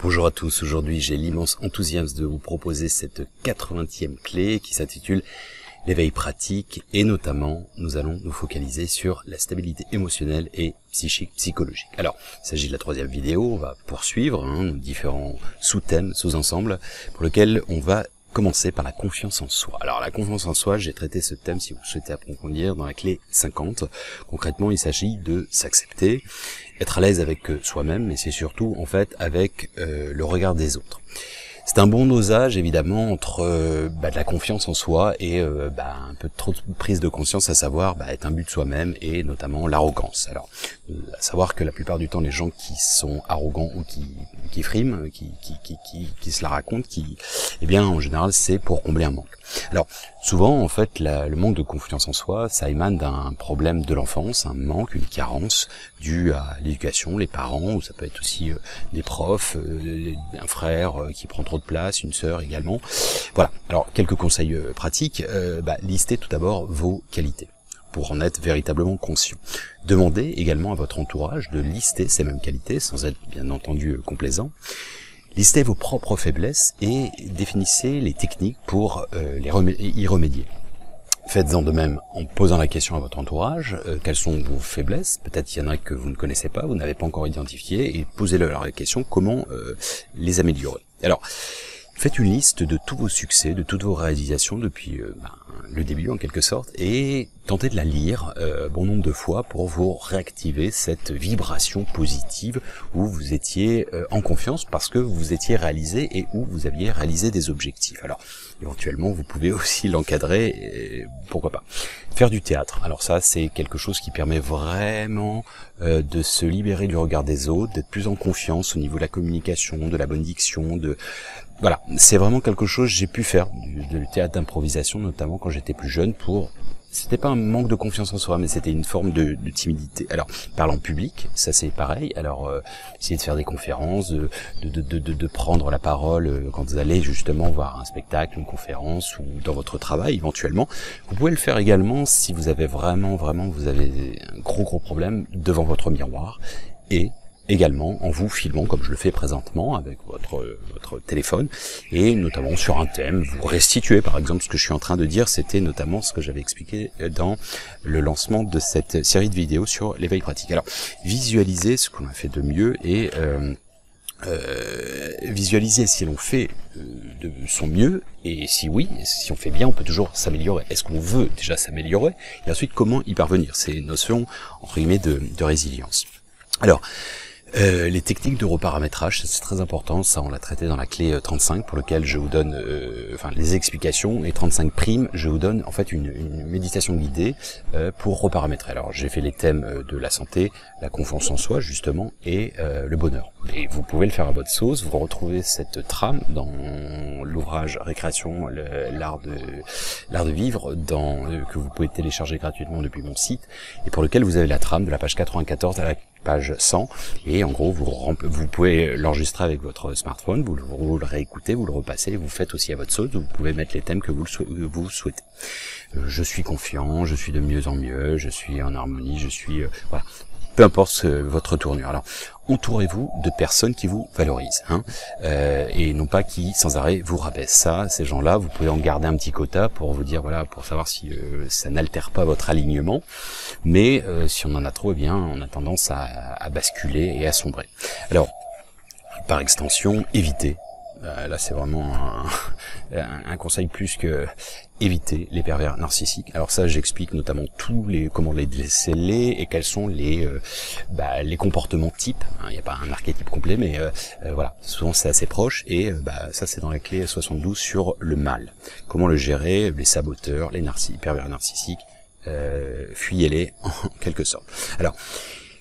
Bonjour à tous, aujourd'hui j'ai l'immense enthousiasme de vous proposer cette 80e clé qui s'intitule l'éveil pratique et notamment nous allons nous focaliser sur la stabilité émotionnelle et psychologique. Alors, il s'agit de la 3e vidéo, on va poursuivre différents sous-thèmes, sous-ensembles pour lesquels on va commencer par la confiance en soi. Alors la confiance en soi, j'ai traité ce thème si vous souhaitez approfondir dans la clé 50. Concrètement, il s'agit de s'accepter, être à l'aise avec soi-même, mais c'est surtout en fait avec le regard des autres. C'est un bon dosage évidemment entre de la confiance en soi et un peu trop de prise de conscience, à savoir être imbu de soi-même et notamment l'arrogance. Alors, à savoir que la plupart du temps les gens qui sont arrogants ou qui friment, qui se la racontent, en général c'est pour combler un manque. Alors souvent en fait le manque de confiance en soi, ça émane d'un problème de l'enfance, un manque, une carence due à l'éducation, les parents, ou ça peut être aussi des profs, un frère qui prend trop de place, une sœur également. Voilà, alors quelques conseils pratiques. Listez tout d'abord vos qualités pour en être véritablement conscient. Demandez également à votre entourage de lister ces mêmes qualités sans être bien entendu complaisant. Listez vos propres faiblesses et définissez les techniques pour y remédier. Faites-en de même en posant la question à votre entourage, quelles sont vos faiblesses, peut-être il y en a que vous ne connaissez pas, vous n'avez pas encore identifié, et posez-leur la question comment les améliorer. Alors, faites une liste de tous vos succès, de toutes vos réalisations depuis le début en quelque sorte, et tentez de la lire bon nombre de fois pour vous réactiver cette vibration positive où vous étiez en confiance parce que vous étiez réalisé et où vous aviez réalisé des objectifs. Alors, éventuellement, vous pouvez aussi l'encadrer, et pourquoi pas. Faire du théâtre. Alors ça, c'est quelque chose qui permet vraiment de se libérer du regard des autres, d'être plus en confiance au niveau de la communication, de la bonne diction, voilà, c'est vraiment quelque chose que j'ai pu faire, du théâtre d'improvisation, notamment quand j'étais plus jeune, c'était pas un manque de confiance en soi, mais c'était une forme de timidité. Alors, parler en public, ça c'est pareil. Alors, essayer de faire des conférences, de prendre la parole quand vous allez justement voir un spectacle, une conférence ou dans votre travail éventuellement. Vous pouvez le faire également si vous avez vraiment vous avez un gros problème devant votre miroir et également en vous filmant comme je le fais présentement avec votre téléphone et notamment sur un thème, vous restituez par exemple ce que je suis en train de dire, c'était notamment ce que j'avais expliqué dans le lancement de cette série de vidéos sur l'éveil pratique. Alors, visualisez ce qu'on a fait de mieux et visualiser si l'on fait de son mieux et si oui, si on fait bien, on peut toujours s'améliorer. Est-ce qu'on veut déjà s'améliorer et ensuite comment y parvenir? C'est une notion entre guillemets de résilience. Alors, les techniques de reparamétrage, c'est très important, ça on l'a traité dans la clé 35 pour lequel je vous donne les explications et 35 primes, je vous donne en fait une méditation guidée pour reparamétrer. Alors j'ai fait les thèmes de la santé, la confiance en soi justement et le bonheur. Et vous pouvez le faire à votre sauce, vous retrouvez cette trame dans l'ouvrage Récréation, l'art de vivre que vous pouvez télécharger gratuitement depuis mon site et pour lequel vous avez la trame de la page 94 à la page 100 et en gros vous pouvez l'enregistrer avec votre smartphone, vous le réécoutez, vous le repassez, vous faites aussi à votre sauce, vous pouvez mettre les thèmes que vous souhaitez. Je suis confiant, je suis de mieux en mieux, je suis en harmonie, voilà. Peu importe votre tournure. Alors, entourez-vous de personnes qui vous valorisent, et non pas qui sans arrêt vous rabaissent. Ça, ces gens-là, vous pouvez en garder un petit quota pour vous dire voilà, pour savoir si ça n'altère pas votre alignement. Mais si on en a trop, eh bien, on a tendance à basculer et à sombrer. Alors, par extension, évitez. Là, c'est vraiment un conseil plus que éviter les pervers narcissiques. Alors ça, j'explique notamment comment les déceler et quels sont les comportements types. Il n'y a pas un archétype complet, mais voilà, souvent c'est assez proche. Et ça, c'est dans la clé 72 sur le mal. Comment le gérer, les saboteurs, les pervers narcissiques, fuyez-les en quelque sorte. Alors,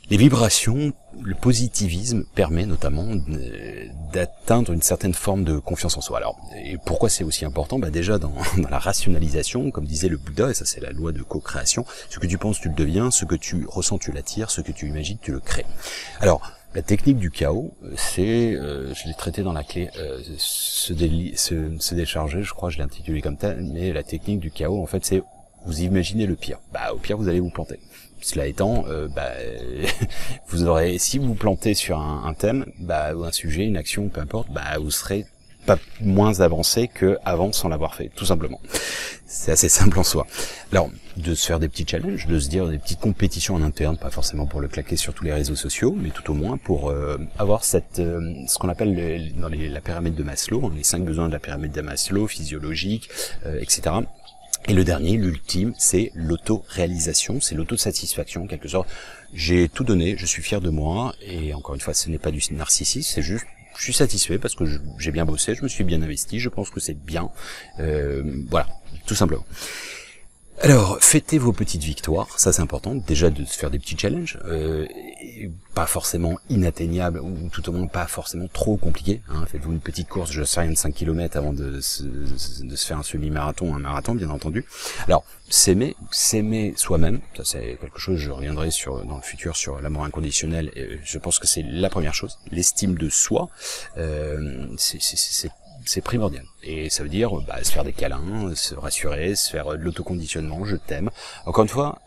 les vibrations, le positivisme permet notamment d'atteindre une certaine forme de confiance en soi. Alors, et pourquoi c'est aussi important? Déjà dans la rationalisation, comme disait le Bouddha, et ça c'est la loi de co-création, ce que tu penses tu le deviens, ce que tu ressens tu l'attires, ce que tu imagines tu le crées. Alors, la technique du chaos, je l'ai traité dans la clé se décharger, je crois, je l'ai intitulé comme ça, mais la technique du chaos, en fait, c'est vous imaginez le pire. Au pire, vous allez vous planter. Cela étant, vous aurez, si vous plantez sur un thème, un sujet, une action, peu importe, vous serez pas moins avancé que avant sans l'avoir fait, tout simplement. C'est assez simple en soi. Alors, de se faire des petits challenges, de se dire des petites compétitions en interne, pas forcément pour le claquer sur tous les réseaux sociaux, mais tout au moins pour avoir ce qu'on appelle dans la pyramide de Maslow, les 5 besoins de la pyramide de Maslow, physiologique, etc. Et le dernier, l'ultime, c'est l'auto-réalisation, c'est l'autosatisfaction, en quelque sorte. J'ai tout donné, je suis fier de moi, et encore une fois, ce n'est pas du narcissisme, c'est juste, je suis satisfait parce que j'ai bien bossé, je me suis bien investi, je pense que c'est bien, voilà, tout simplement. Alors, fêtez vos petites victoires, ça c'est important, déjà de se faire des petits challenges, pas forcément inatteignables, ou tout au moins pas forcément trop compliqués, faites-vous une petite course, je sais rien, de 5 km avant de se faire un semi-marathon, un marathon bien entendu. Alors, s'aimer soi-même, ça c'est quelque chose, je reviendrai dans le futur sur l'amour inconditionnel, et je pense que c'est la première chose, l'estime de soi, c'est primordial. Et ça veut dire se faire des câlins, se rassurer, se faire de l'autoconditionnement, je t'aime. Encore une fois,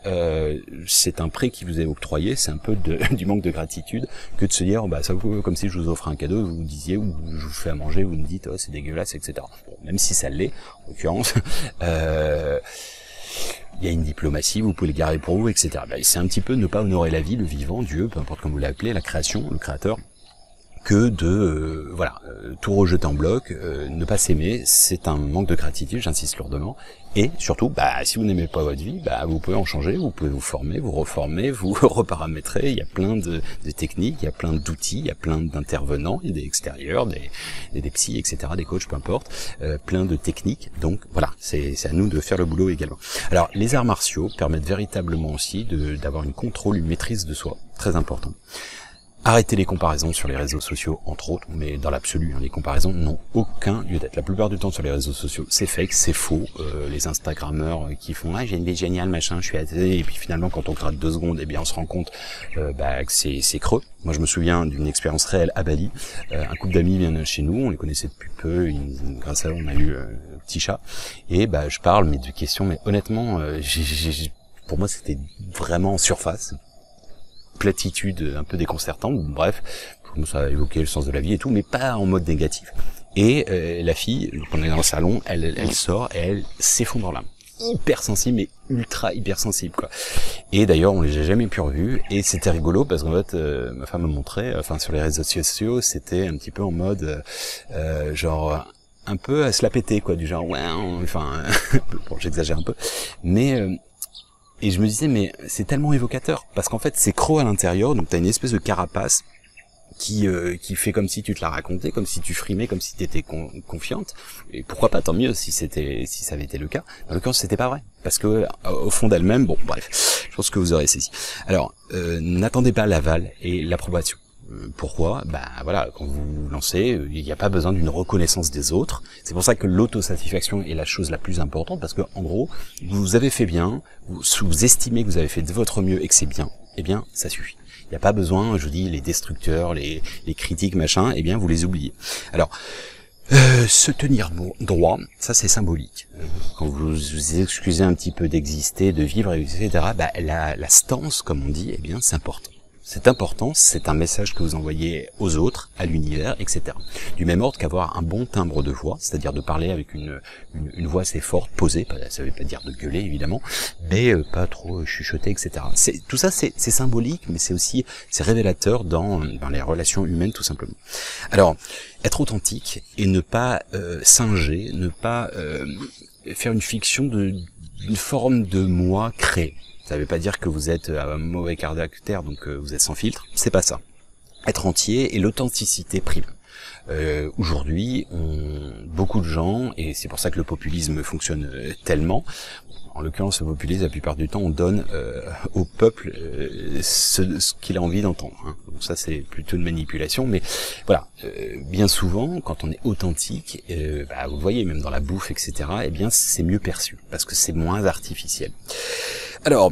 c'est un prix qui vous est octroyé, c'est un peu du manque de gratitude que de se dire ça vous comme si je vous offrais un cadeau, vous disiez, ou je vous fais à manger, vous me dites c'est dégueulasse, etc. Bon, même si ça l'est, en l'occurrence, il y a une diplomatie, vous pouvez le garder pour vous, etc. C'est un petit peu ne pas honorer la vie, le vivant, Dieu, peu importe comment vous l'appelez, la création, le créateur, que de tout rejeter en bloc, ne pas s'aimer, c'est un manque de gratitude, j'insiste lourdement. Et surtout, si vous n'aimez pas votre vie, vous pouvez en changer, vous pouvez vous former, vous reformer, vous reparamétrer. Il y a plein de techniques, il y a plein d'outils, il y a plein d'intervenants, il y a des extérieurs, des psys, etc., des coachs, peu importe, plein de techniques. Donc voilà, c'est à nous de faire le boulot également. Alors, les arts martiaux permettent véritablement aussi d'avoir une contrôle, une maîtrise de soi, très important. Arrêtez les comparaisons sur les réseaux sociaux, entre autres, mais dans l'absolu, les comparaisons n'ont aucun lieu d'être. La plupart du temps sur les réseaux sociaux, c'est fake, c'est faux. Les Instagrammeurs qui font « j'ai une vie géniale, machin, je suis athée », et puis finalement, quand on gratte 2 secondes, on se rend compte que c'est creux. Moi, je me souviens d'une expérience réelle à Bali. Un couple d'amis vient chez nous, on les connaissait depuis peu, grâce à eux, on a eu un petit chat, et je parle mais de questions, mais honnêtement, pour moi, c'était vraiment en surface. Platitude un peu déconcertante, bref, ça a évoqué le sens de la vie et tout, mais pas en mode négatif. Et la fille, donc on est dans le salon, elle sort et elle s'effondre en larmes. Hyper sensible, mais ultra hyper sensible, quoi. Et d'ailleurs, on les a jamais pu revus, et c'était rigolo, parce qu'en fait, ma femme me montrait, sur les réseaux sociaux, c'était un petit peu en mode, un peu à se la péter, quoi, du genre, bon, j'exagère un peu, mais... Et je me disais, mais c'est tellement évocateur, parce qu'en fait, c'est creux à l'intérieur, donc t'as une espèce de carapace qui fait comme si tu te la racontais, comme si tu frimais, comme si t'étais confiante. Et pourquoi pas, tant mieux si ça avait été le cas. Dans le cas, c'était pas vrai, parce que au fond d'elle-même, bon, bref, je pense que vous aurez saisi. Alors, n'attendez pas l'aval et l'approbation. Pourquoi ? Quand vous vous lancez, il n'y a pas besoin d'une reconnaissance des autres. C'est pour ça que l'autosatisfaction est la chose la plus importante, parce que en gros, vous avez fait bien, vous estimez que vous avez fait de votre mieux et que c'est bien, ça suffit. Il n'y a pas besoin, je vous dis, les destructeurs, les critiques, machin, vous les oubliez. Alors, se tenir droit, ça c'est symbolique. Quand vous vous excusez un petit peu d'exister, de vivre, etc., la stance, comme on dit, c'est important. C'est important, c'est un message que vous envoyez aux autres, à l'univers, etc. Du même ordre qu'avoir un bon timbre de voix, c'est-à-dire de parler avec une voix assez forte, posée, ça veut pas dire de gueuler évidemment, mais pas trop chuchoter, etc. Tout ça c'est symbolique, mais c'est révélateur dans les relations humaines tout simplement. Alors, être authentique et ne pas singer, ne pas faire une fiction d'une forme de moi créée. Ça veut pas dire que vous êtes un mauvais caractère, donc vous êtes sans filtre. C'est pas ça. Être entier et l'authenticité prime. Aujourd'hui, beaucoup de gens, et c'est pour ça que le populisme fonctionne tellement. En l'occurrence, le populisme, la plupart du temps, on donne au peuple ce qu'il a envie d'entendre. Donc ça, c'est plutôt une manipulation, mais voilà. Bien souvent, quand on est authentique, vous le voyez, même dans la bouffe, etc., c'est mieux perçu, parce que c'est moins artificiel. Alors,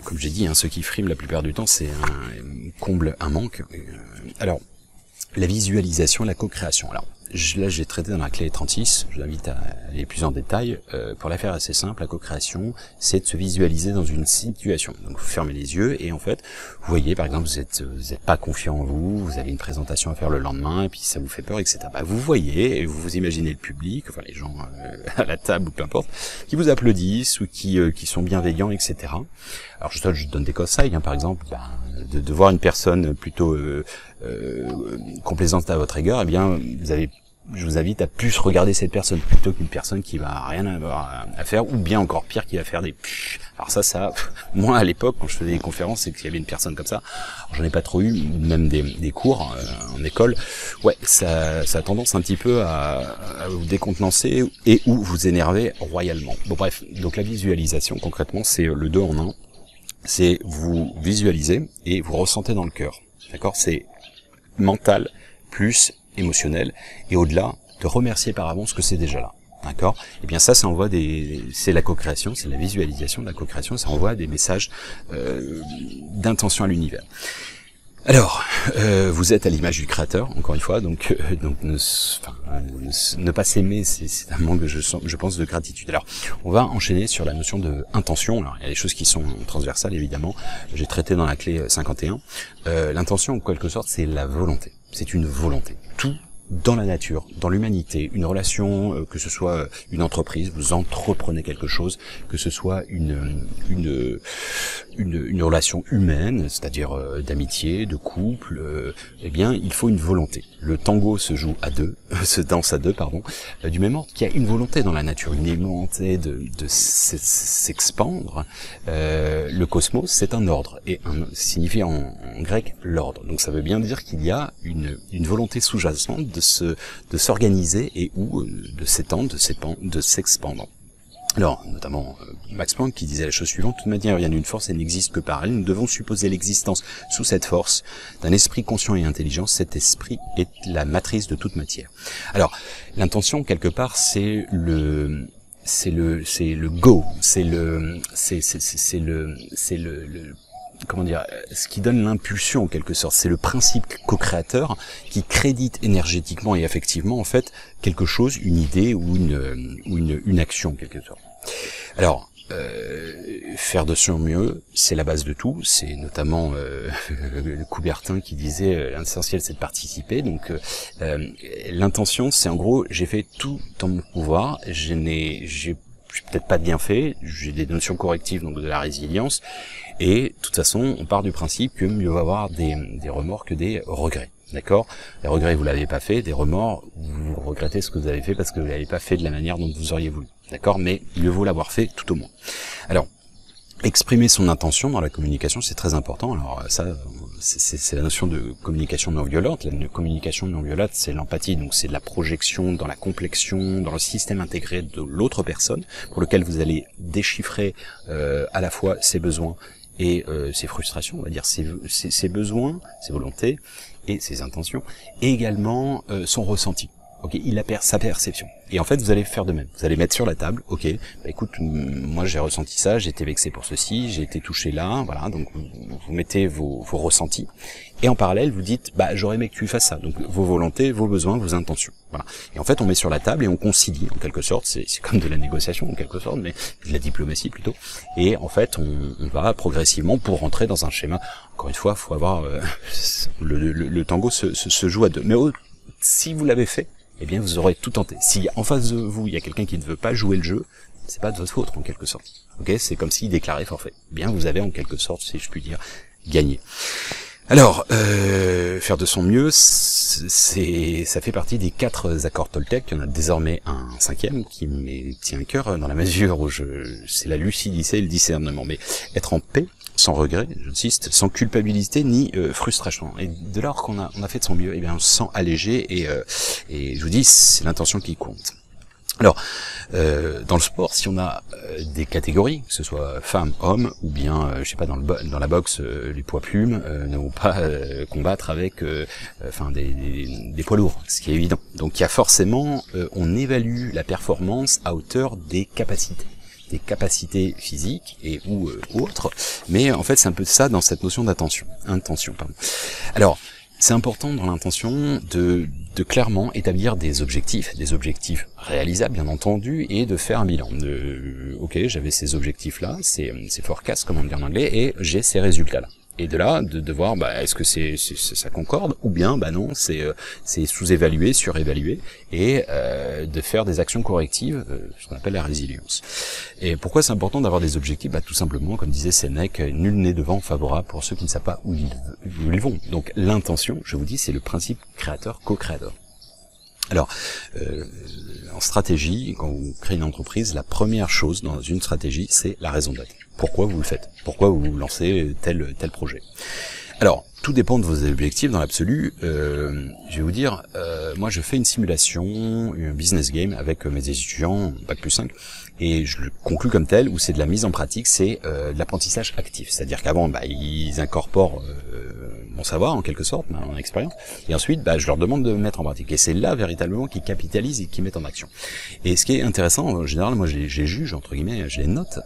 comme j'ai dit, ceux qui friment la plupart du temps, c'est comble un manque. Alors, la visualisation, la co-création. Alors, là j'ai traité dans la clé 36, je vous invite à aller plus en détail. Pour la faire assez simple, la co-création, c'est de se visualiser dans une situation. Donc vous fermez les yeux et en fait, vous voyez par exemple, vous êtes pas confiant en vous, vous avez une présentation à faire le lendemain et puis ça vous fait peur, etc. Bah, vous voyez et vous imaginez le public, enfin les gens à la table ou peu importe, qui vous applaudissent ou qui sont bienveillants, etc. Alors je donne des conseils, par exemple, de voir une personne plutôt complaisante à votre égard, eh bien je vous invite à plus regarder cette personne plutôt qu'une personne qui va rien avoir à faire, ou bien encore pire, qui va faire des alors ça moi à l'époque quand je faisais des conférences et qu'il y avait une personne comme ça, j'en ai pas trop eu, même des cours en école, ouais, ça a tendance un petit peu à vous décontenancer et ou vous énerver royalement. Bon bref, donc la visualisation concrètement c'est le 2 en 1, c'est vous visualisez et vous ressentez dans le cœur, d'accord, c'est mental plus émotionnel, et au-delà de remercier par avance que c'est déjà là, d'accord. Et bien ça envoie c'est la co-création, c'est la visualisation de la co-création, ça envoie des messages d'intention à l'univers. Alors, vous êtes à l'image du créateur, encore une fois, donc ne pas s'aimer, c'est un manque, je pense, de gratitude. Alors, on va enchaîner sur la notion de intention. Alors, il y a des choses qui sont transversales, évidemment. J'ai traité dans la clé 51. L'intention, en quelque sorte, c'est la volonté. C'est une volonté. Tout dans la nature, dans l'humanité, une relation, que ce soit une entreprise, vous entreprenez quelque chose, que ce soit une relation humaine, c'est-à-dire d'amitié, de couple, eh bien, il faut une volonté. Le tango se joue à deux, se danse à deux, pardon, du même ordre qu'il y a une volonté dans la nature, une volonté de s'expandre. Le cosmos, c'est un ordre, et signifie en grec l'ordre. Donc ça veut bien dire qu'il y a une volonté sous-jacente de s'organiser et ou de s'étendre, de s'expandre. Alors, notamment Max Planck qui disait la chose suivante: toute manière rien d'une force, elle n'existe que par elle. Nous devons supposer l'existence sous cette force d'un esprit conscient et intelligent. Cet esprit est la matrice de toute matière. Alors, l'intention quelque part, c'est le go, comment dire, ce qui donne l'impulsion en quelque sorte, c'est le principe co-créateur qui crédite énergétiquement et affectivement en fait quelque chose, une idée ou une action en quelque sorte. Alors, faire de son mieux, c'est la base de tout, c'est notamment Coubertin qui disait l'essentiel c'est de participer, donc l'intention c'est en gros j'ai fait tout en mon pouvoir, j'ai peut-être pas bien fait, j'ai des notions correctives, donc de la résilience, et de toute façon, on part du principe que mieux va avoir des remords que des regrets, d'accord. Les regrets, vous l'avez pas fait, des remords, vous regrettez ce que vous avez fait parce que vous l'avez pas fait de la manière dont vous auriez voulu, d'accord, mais mieux vaut l'avoir fait tout au moins. Alors, exprimer son intention dans la communication, c'est très important. Alors ça, c'est la notion de communication non violente. La communication non violente, c'est l'empathie, donc c'est de la projection dans la complexion, dans le système intégré de l'autre personne, pour lequel vous allez déchiffrer à la fois ses besoins et ses frustrations, on va dire ses besoins, ses volontés et ses intentions, et également son ressenti. Ok, il a sa perception. Et en fait, vous allez faire de même. Vous allez mettre sur la table, ok, bah écoute, moi j'ai ressenti ça, j'ai été vexé pour ceci, j'ai été touché là, voilà, donc vous mettez vos ressentis. Et en parallèle, vous dites, bah j'aurais aimé que tu fasses ça. Donc vos volontés, vos besoins, vos intentions. Voilà. Et en fait, on met sur la table et on concilie, en quelque sorte. C'est comme de la négociation, en quelque sorte, mais de la diplomatie plutôt. Et en fait, on va progressivement pour rentrer dans un schéma. Encore une fois, faut avoir le tango se joue à deux. Mais si vous l'avez fait, eh bien vous aurez tout tenté. Si en face de vous, il y a quelqu'un qui ne veut pas jouer le jeu, c'est pas de votre faute en quelque sorte. Ok, c'est comme s'il déclarait forfait. Eh bien vous avez en quelque sorte, si je puis dire, gagné. Alors, faire de son mieux, ça fait partie des 4 accords Toltec. Il y en a désormais un 5e qui me tient à cœur dans la mesure où c'est la lucidité et le discernement. Mais être en paix, sans regret, j'insiste, sans culpabilité ni frustration. Et de lors qu'on a fait de son mieux, eh bien on se sent allégé et je vous dis, c'est l'intention qui compte. Alors, dans le sport, si on a des catégories, que ce soit femmes, hommes, ou bien, je sais pas, dans la boxe, les poids plumes, ne vont pas combattre avec, des poids lourds, ce qui est évident. Donc, il y a forcément, on évalue la performance à hauteur des capacités physiques et ou autres, mais en fait, c'est un peu ça dans cette notion d'intention. Alors, c'est important dans l'intention de de clairement établir des objectifs réalisables bien entendu, et de faire un bilan. Ok, j'avais ces objectifs-là, ces forecasts comme on dit en anglais, et j'ai ces résultats-là. Et de là, de voir, est-ce que ça concorde, ou bien, non, c'est sous-évalué, surévalué, et de faire des actions correctives, ce qu'on appelle la résilience. Et pourquoi c'est important d'avoir des objectifs? Tout simplement, comme disait Sénèque, nul n'est devant favorable pour ceux qui ne savent pas où ils vont. Donc l'intention, je vous dis, c'est le principe créateur-co-créateur. Alors, en stratégie, quand vous créez une entreprise, la première chose dans une stratégie, c'est la raison d'être. Pourquoi vous le faites? Pourquoi vous lancez tel projet? Alors, tout dépend de vos objectifs dans l'absolu. Je vais vous dire, moi je fais une simulation, un business game avec mes étudiants, Bac+5, et je le conclus comme tel, où c'est de la mise en pratique, c'est de l'apprentissage actif. C'est-à-dire qu'avant, ils incorporent mon savoir en quelque sorte, mon expérience, et ensuite je leur demande de mettre en pratique. Et c'est là véritablement qu'ils capitalisent et qu'ils mettent en action. Et ce qui est intéressant, en général, moi je les juge, entre guillemets, je les note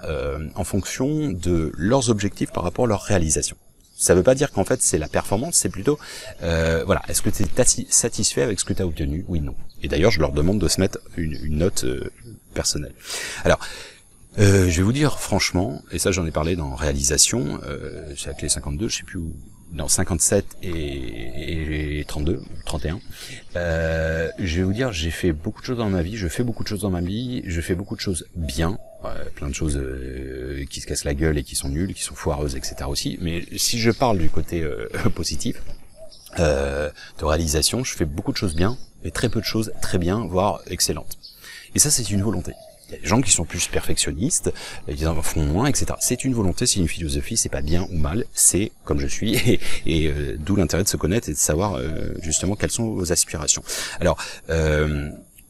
en fonction de leurs objectifs par rapport à leur réalisation. Ça veut pas dire qu'en fait c'est la performance, c'est plutôt est-ce que tu es satisfait avec ce que tu as obtenu? Oui, non. Et d'ailleurs, je leur demande de se mettre une note personnelle. Alors, je vais vous dire franchement, et ça j'en ai parlé dans réalisation, c'est la clé 52, je sais plus où, non 57 et 32, 31. Je vais vous dire, j'ai fait beaucoup de choses dans ma vie, je fais beaucoup de choses dans ma vie, je fais beaucoup de choses bien, plein de choses qui se cassent la gueule et qui sont nulles, qui sont foireuses, etc. aussi. Mais si je parle du côté positif de réalisation, je fais beaucoup de choses bien et très peu de choses très bien, voire excellentes. Et ça, c'est une volonté. Il y a des gens qui sont plus perfectionnistes, ils en font moins, etc. C'est une volonté, c'est une philosophie, c'est pas bien ou mal, c'est comme je suis, et d'où l'intérêt de se connaître et de savoir justement quelles sont vos aspirations. Alors,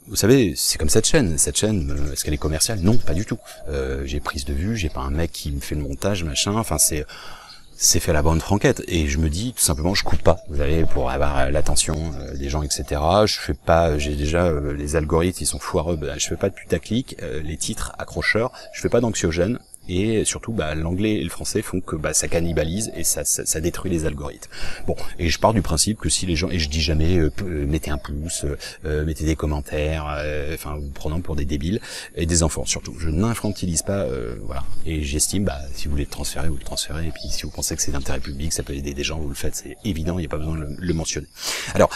vous savez, c'est comme cette chaîne, est-ce qu'elle est commerciale? Non, pas du tout. J'ai prise de vue, j'ai pas un mec qui me fait le montage, machin, enfin c'est fait à la bonne franquette, et je me dis tout simplement, je coupe pas, vous savez, pour avoir l'attention des gens, etc. Je fais pas, j'ai déjà les algorithmes, ils sont foireux, je fais pas de putaclic, les titres accrocheurs, je fais pas d'anxiogène, et surtout l'anglais et le français font que ça cannibalise et ça détruit les algorithmes. Bon, et je pars du principe que si les gens, et je dis jamais mettez un pouce, mettez des commentaires, vous prenant pour des débiles, et des enfants surtout. Je n'infantilise pas, voilà. Et j'estime, si vous voulez le transférer, vous le transférez, et puis si vous pensez que c'est d'intérêt public, ça peut aider des gens, vous le faites, c'est évident, il n'y a pas besoin de le mentionner. Alors,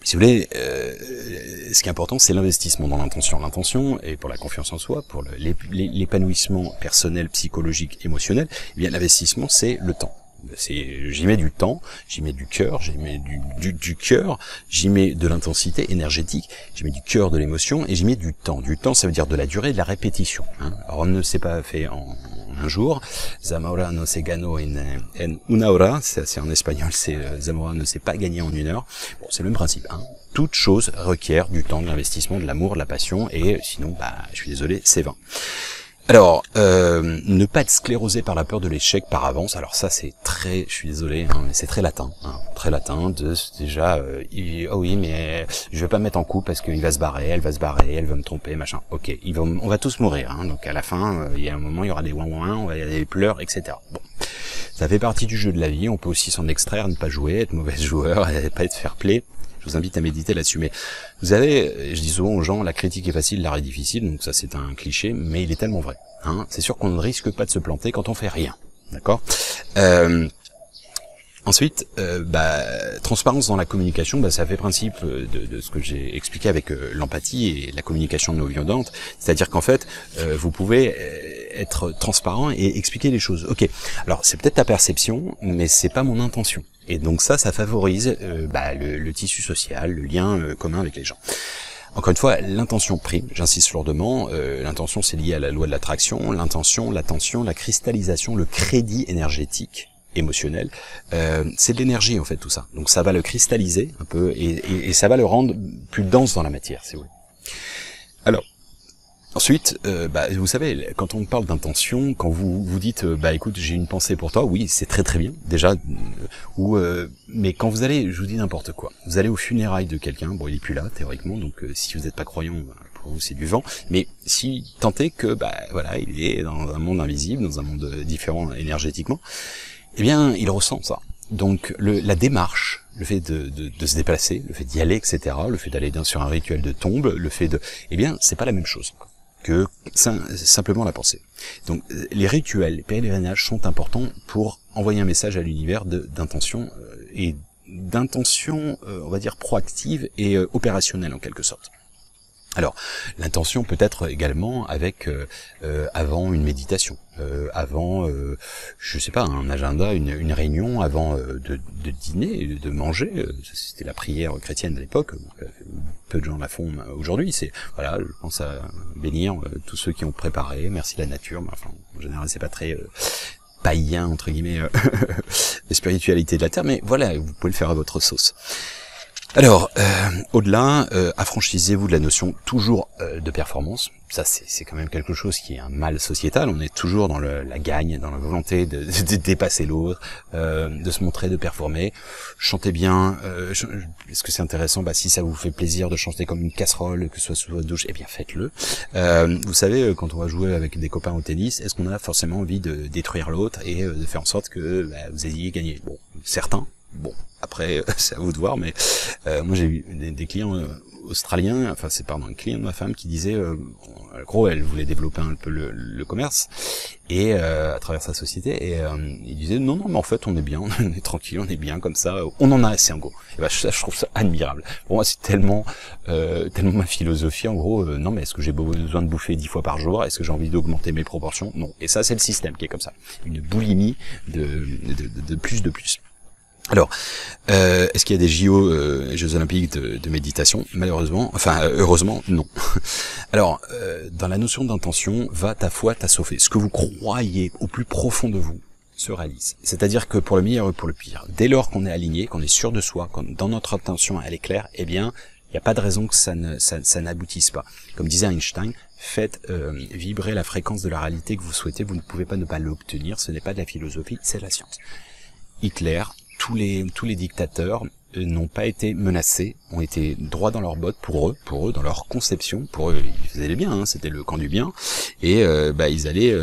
si vous voulez, ce qui est important, c'est l'investissement dans l'intention. L'intention, et pour la confiance en soi, pour l'épanouissement personnel, psychologique, émotionnel, eh bien l'investissement, c'est le temps. J'y mets du temps, j'y mets du cœur, j'y mets du cœur, j'y mets de l'intensité énergétique, j'y mets du cœur, de l'émotion, et j'y mets du temps. Du temps, ça veut dire de la durée, de la répétition. Alors, on ne s'est pas fait en un jour. Zamora no se gano en una hora, c'est en espagnol, c'est Zamora ne s'est pas gagné en une heure. Bon, c'est le même principe. Toute chose requiert du temps, de l'investissement, de l'amour, de la passion, et sinon, je suis désolé, c'est vain. Alors, ne pas être sclérosé par la peur de l'échec par avance, alors ça c'est très, je suis désolé, mais c'est très latin, déjà, oh oui, mais je vais pas me mettre en couple parce qu'il va se barrer, elle va me tromper, machin. Ok, on va tous mourir, donc à la fin, il y a un moment, il y aura des ouin-ouin, il y a des pleurs, etc. Bon, ça fait partie du jeu de la vie, on peut aussi s'en extraire, ne pas jouer, être mauvais joueur, pas être fair-play. Je vous invite à méditer là-dessus. Mais vous savez, je dis souvent aux gens, la critique est facile, l'art est difficile, donc ça c'est un cliché, mais il est tellement vrai. C'est sûr qu'on ne risque pas de se planter quand on fait rien. D'accord ? Ensuite, transparence dans la communication, ça fait principe de ce que j'ai expliqué avec l'empathie et la communication non violente. C'est-à-dire qu'en fait, vous pouvez être transparent et expliquer les choses. Ok, alors c'est peut-être ta perception, mais c'est pas mon intention. Et donc ça favorise le tissu social, le lien commun avec les gens. Encore une fois, l'intention prime, j'insiste lourdement, l'intention c'est lié à la loi de l'attraction, l'intention, l'attention, la cristallisation, le crédit énergétique, émotionnel, c'est de l'énergie en fait tout ça. Donc ça va le cristalliser un peu et ça va le rendre plus dense dans la matière, si vous voulez. Alors, ensuite, vous savez, quand on parle d'intention, quand vous dites, écoute, j'ai une pensée pour toi, oui, c'est très très bien, déjà, mais quand vous allez, je vous dis n'importe quoi, vous allez aux funérailles de quelqu'un, bon, il est plus là, théoriquement, donc si vous n'êtes pas croyant, pour vous c'est du vent, mais si tentez que, il est dans un monde invisible, dans un monde différent énergétiquement, eh bien, il ressent ça. Donc la démarche, le fait de se déplacer, le fait d'y aller, etc., le fait d'aller sur un rituel de tombe, le fait de... Eh bien, c'est pas la même chose que simplement la pensée. Donc les rituels, les pèlerinages sont importants pour envoyer un message à l'univers d'intention et d'intention, on va dire, proactive et opérationnelle en quelque sorte. Alors, l'intention peut être également avec avant une méditation, avant, je sais pas, un agenda, une réunion, avant de dîner, de manger. C'était la prière chrétienne à l'époque. Peu de gens la font aujourd'hui. C'est voilà, je pense à bénir tous ceux qui ont préparé. Merci la nature. Mais enfin, en général, c'est pas très païen entre guillemets, la spiritualité de la terre. Mais voilà, vous pouvez le faire à votre sauce. Alors, au-delà, affranchissez-vous de la notion toujours de performance. Ça, c'est quand même quelque chose qui est un mal sociétal. On est toujours dans la gagne, dans la volonté de dépasser l'autre, de se montrer, de performer. Chantez bien. Est-ce que c'est intéressant? Bah, si ça vous fait plaisir de chanter comme une casserole, que ce soit sous votre douche, eh bien faites-le. Vous savez, quand on va jouer avec des copains au tennis, est-ce qu'on a forcément envie de détruire l'autre et de faire en sorte que vous ayez gagné? Bon, certains. Bon, après, c'est à vous de voir, mais moi j'ai eu des clients australiens, enfin c'est pardon, un client de ma femme qui disait, en gros, elle voulait développer un peu le commerce et à travers sa société, et il disait non, mais en fait on est bien, on est tranquille, on est bien comme ça, on en a assez en gros. Et ben ça, je trouve ça admirable. Pour moi, c'est tellement ma philosophie en gros. Non, mais est-ce que j'ai besoin de bouffer 10 fois par jour? Est-ce que j'ai envie d'augmenter mes proportions? Non. Et ça, c'est le système qui est comme ça, une boulimie de plus. Alors, est-ce qu'il y a des Jeux Olympiques de méditation? Malheureusement, heureusement, non. Alors, dans la notion d'intention, va ta foi t'a sauvé. Ce que vous croyez au plus profond de vous se réalise. C'est-à-dire que pour le meilleur et pour le pire, dès lors qu'on est aligné, qu'on est sûr de soi, quand dans notre intention elle est claire, eh bien, il n'y a pas de raison que ça n'aboutisse pas. Comme disait Einstein, faites vibrer la fréquence de la réalité que vous souhaitez, vous ne pouvez pas ne pas l'obtenir, ce n'est pas de la philosophie, c'est de la science. Hitler, tous les dictateurs n'ont pas été menacés, ont été droits dans leurs bottes pour eux, dans leur conception, pour eux, ils faisaient le bien, hein, c'était le camp du bien, et ils allaient,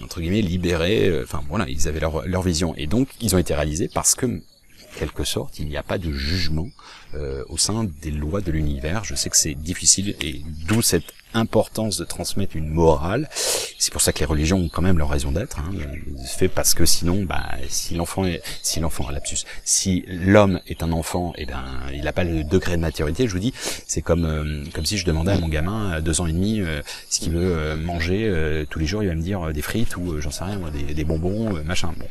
entre guillemets, libérer, ils avaient leur vision, et donc ils ont été réalisés parce que, en quelque sorte, il n'y a pas de jugement au sein des lois de l'univers. Je sais que c'est difficile, et d'où cette importance de transmettre une morale. C'est pour ça que les religions ont quand même leur raison d'être, hein. C'est fait parce que sinon, si l'homme est un enfant, il n'a pas le degré de maturité. Je vous dis, c'est comme si je demandais à mon gamin à 2 ans et demi ce qu'il veut manger tous les jours. Il va me dire des frites ou j'en sais rien, des bonbons, machin. Bon,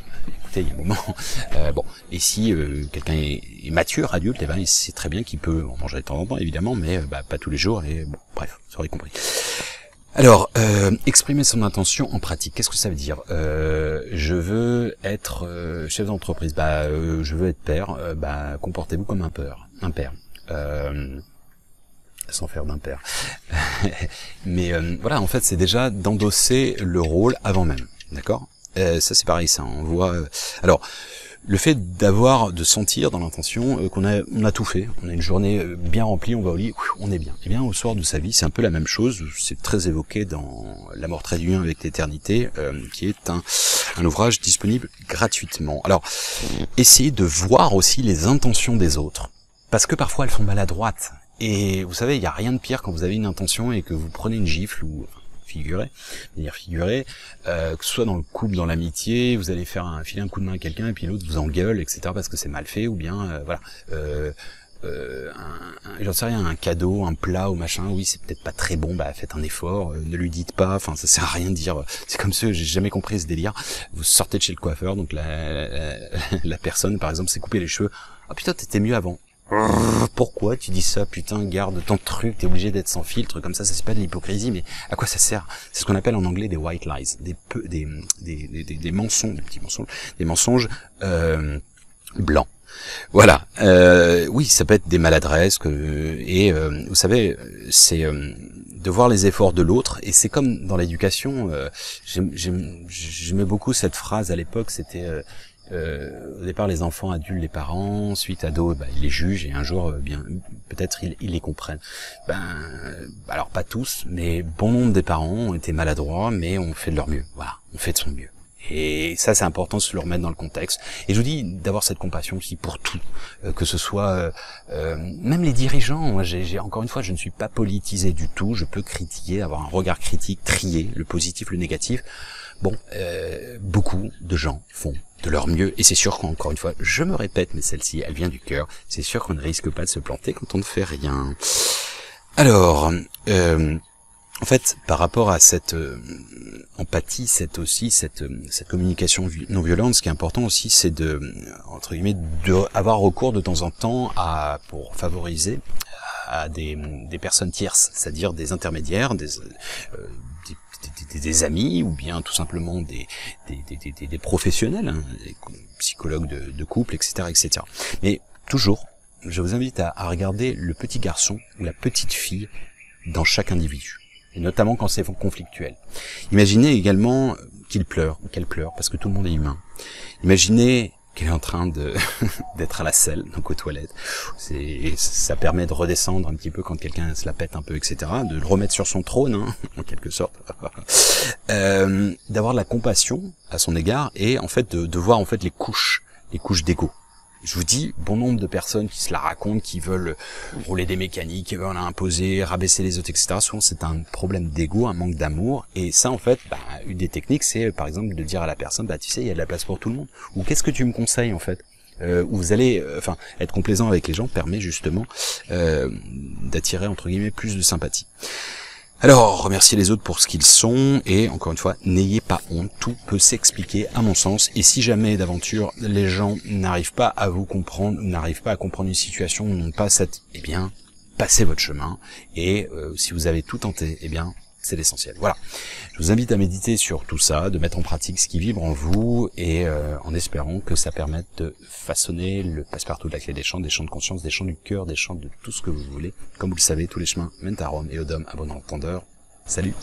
écoutez, il y a un moment. Et si quelqu'un est mature, adulte, il sait très bien qu'il peut en manger de temps en temps, évidemment, mais pas tous les jours. Et bon, bref, vous aurez compris. Alors, exprimer son intention en pratique, qu'est-ce que ça veut dire? Je veux être chef d'entreprise, je veux être père, comportez-vous comme un père. Sans faire d'un père. Mais voilà, en fait, c'est déjà d'endosser le rôle avant même, d'accord? Ça c'est pareil, ça, on voit... Alors, le fait de sentir dans l'intention qu'on a tout fait, on a une journée bien remplie, on va au lit, on est bien. Et bien au soir de sa vie, c'est un peu la même chose, c'est très évoqué dans La mort trait d'union avec l'éternité, qui est un ouvrage disponible gratuitement. Alors, essayez de voir aussi les intentions des autres, parce que parfois elles sont maladroites. Et vous savez, il n'y a rien de pire quand vous avez une intention et que vous prenez une gifle ou... figuré, que ce soit dans le couple, dans l'amitié, vous allez filer un coup de main à quelqu'un et puis l'autre vous engueule, etc. parce que c'est mal fait, ou bien j'en sais rien, un cadeau, un plat ou machin, oui c'est peut-être pas très bon, faites un effort, ne lui dites pas, enfin ça sert à rien de dire, c'est comme ça, j'ai jamais compris ce délire. Vous sortez de chez le coiffeur, donc la personne par exemple s'est coupé les cheveux, ah putain t'étais mieux avant. Pourquoi tu dis ça, putain, garde ton truc, t'es obligé d'être sans filtre, comme ça c'est pas de l'hypocrisie, mais à quoi ça sert? C'est ce qu'on appelle en anglais des white lies, des mensonges, des petits mensonges, des mensonges blancs. Voilà, oui, ça peut être des maladresses, vous savez, c'est de voir les efforts de l'autre, et c'est comme dans l'éducation, j'aimais beaucoup cette phrase à l'époque, c'était... au départ les enfants adulent les parents, ensuite ados ils les jugent et un jour peut-être ils les comprennent. Alors pas tous, mais bon nombre des parents ont été maladroits, mais ont fait de leur mieux. Voilà, on fait de son mieux. Et ça, c'est important de se le remettre dans le contexte. Et je vous dis d'avoir cette compassion aussi pour tout, que ce soit même les dirigeants. Moi, encore une fois, je ne suis pas politisé du tout. Je peux critiquer, avoir un regard critique, trier le positif, le négatif. Bon, beaucoup de gens font de leur mieux, et c'est sûr qu'encore une fois, je me répète, mais celle-ci, elle vient du cœur. C'est sûr qu'on ne risque pas de se planter quand on ne fait rien. Alors, en fait, par rapport à cette empathie, cette communication non violente, ce qui est important aussi, c'est entre guillemets, avoir recours de temps en temps pour favoriser à des personnes tierces, c'est-à-dire des intermédiaires, des amis, ou bien tout simplement des professionnels, hein, des psychologues de couple, etc., etc. Mais toujours, je vous invite à regarder le petit garçon ou la petite fille dans chaque individu, et notamment quand c'est conflictuel. Imaginez également qu'il pleure, ou qu'elle pleure, parce que tout le monde est humain. Imaginez qu'elle est en train d'être à la selle, donc aux toilettes. Ça permet de redescendre un petit peu quand quelqu'un se la pète un peu, etc., de le remettre sur son trône, hein, en quelque sorte, d'avoir de la compassion à son égard, et en fait de voir en fait les couches d'ego. Je vous dis, bon nombre de personnes qui se la racontent, qui veulent rouler des mécaniques, qui veulent imposer, rabaisser les autres, etc. Souvent, c'est un problème d'ego, un manque d'amour. Et ça, en fait, une des techniques, c'est par exemple de dire à la personne, tu sais, il y a de la place pour tout le monde. Ou qu'est-ce que tu me conseilles, en fait? Où vous allez, être complaisant avec les gens permet justement d'attirer, entre guillemets, plus de sympathie. Alors, remerciez les autres pour ce qu'ils sont, et encore une fois, n'ayez pas honte, tout peut s'expliquer à mon sens, et si jamais d'aventure les gens n'arrivent pas à vous comprendre, n'arrivent pas à comprendre une situation, n'ont pas eh bien, passez votre chemin, et si vous avez tout tenté, eh bien, c'est l'essentiel. Voilà. Je vous invite à méditer sur tout ça, de mettre en pratique ce qui vibre en vous, et en espérant que ça permette de façonner le passe-partout de la clé des champs de conscience, des champs du cœur, des champs de tout ce que vous voulez. Comme vous le savez, tous les chemins mènent à Rome, et au Dôme à bon entendeur. Salut!